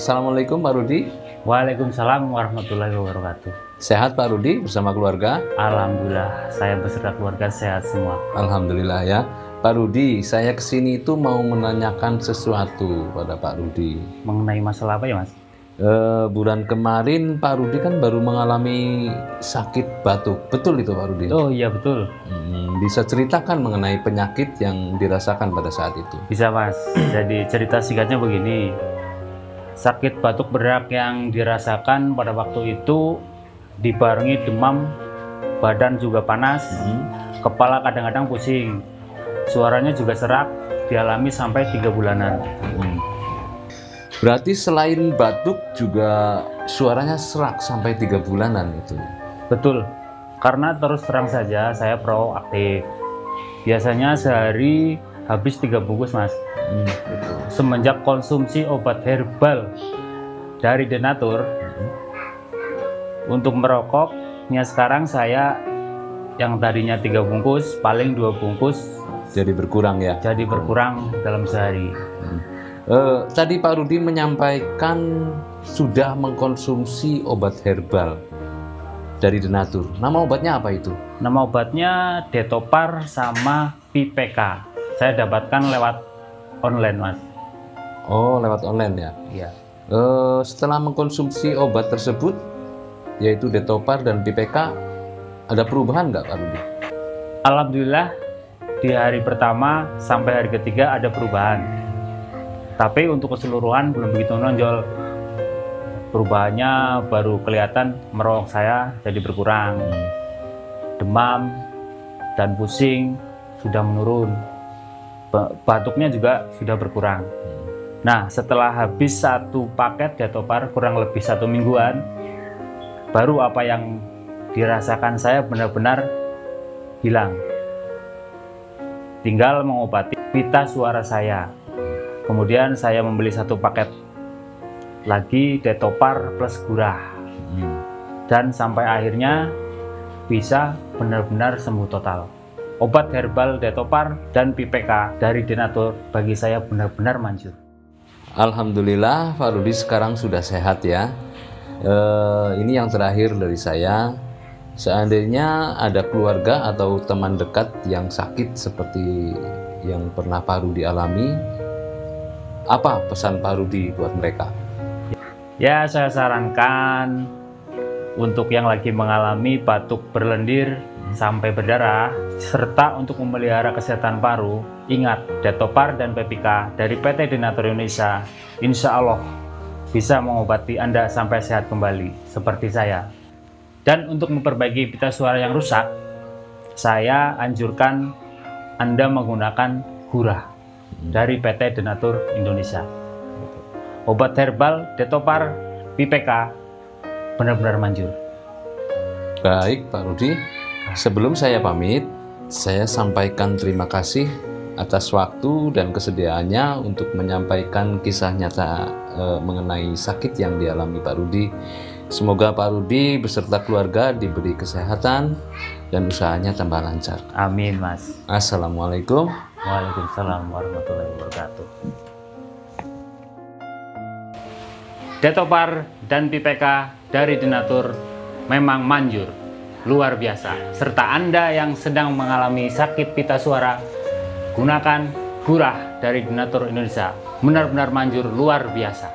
Assalamualaikum Pak Rudi. Waalaikumsalam warahmatullahi wabarakatuh. Sehat Pak Rudi bersama keluarga? Alhamdulillah, saya beserta keluarga sehat semua. Alhamdulillah ya. Pak Rudi, saya kesini itu mau menanyakan sesuatu pada Pak Rudi. Mengenai masalah apa ya Mas? Bulan kemarin Pak Rudi kan baru mengalami sakit batuk. Betul itu Pak Rudi? Oh iya betul. Bisa ceritakan mengenai penyakit yang dirasakan pada saat itu? Bisa Mas. Jadi cerita singkatnya begini. Sakit batuk berak yang dirasakan pada waktu itu dibarengi demam, badan juga panas, kepala kadang-kadang pusing, suaranya juga serak, dialami sampai 3 bulanan. Berarti selain batuk juga suaranya serak sampai 3 bulanan itu? Betul, karena terus terang saja saya proaktif. Biasanya sehari habis 3 bungkus Mas. Semenjak konsumsi obat herbal dari Denatur, untuk merokoknya sekarang saya yang tadinya 3 bungkus paling 2 bungkus jadi berkurang ya? Jadi berkurang dalam sehari. Tadi Pak Rudi menyampaikan sudah mengkonsumsi obat herbal dari Denatur. Nama obatnya apa itu? Nama obatnya Detopar sama PPK. Saya dapatkan lewat online Mas. Oh, lewat online ya? Iya. Setelah mengkonsumsi obat tersebut, yaitu Detopar dan PPK, ada perubahan nggak Pak Rudi? Alhamdulillah, di hari pertama sampai hari ketiga ada perubahan. Tapi untuk keseluruhan belum begitu menonjol. Perubahannya baru kelihatan merokok saya jadi berkurang. Demam dan pusing sudah menurun. Batuknya juga sudah berkurang. Nah, setelah habis 1 paket Detopar kurang lebih 1 mingguan, baru apa yang dirasakan saya benar-benar hilang. Tinggal mengobati pita suara saya. Kemudian saya membeli 1 paket lagi Detopar plus Gurah. Dan sampai akhirnya bisa benar-benar sembuh total. Obat herbal Detopar dan PPK dari Denatur bagi saya benar-benar manjur. Alhamdulillah Pak Rudi sekarang sudah sehat ya. Ini yang terakhir dari saya. Seandainya ada keluarga atau teman dekat yang sakit seperti yang pernah Pak Rudi alami, apa pesan Pak Rudi buat mereka? Ya, saya sarankan untuk yang lagi mengalami batuk berlendir sampai berdarah, serta untuk memelihara kesehatan paru, ingat Detopar dan PPK dari PT Denatur Indonesia, insya Allah bisa mengobati Anda sampai sehat kembali, seperti saya. Dan untuk memperbaiki pita suara yang rusak, saya anjurkan Anda menggunakan Gurah dari PT Denatur Indonesia. Obat herbal Detopar PPK benar-benar manjur. Baik Pak Rudi. Sebelum saya pamit, saya sampaikan terima kasih atas waktu dan kesediaannya untuk menyampaikan kisah nyata mengenai sakit yang dialami Pak Rudi. Semoga Pak Rudi beserta keluarga diberi kesehatan dan usahanya tambah lancar. Amin Mas. Assalamualaikum. Waalaikumsalam warahmatullahi wabarakatuh. Detopar dan PPK dari Denatur memang manjur. Luar biasa. Serta Anda yang sedang mengalami sakit pita suara, gunakan Gurah dari Denatur Indonesia. Benar-benar manjur, luar biasa.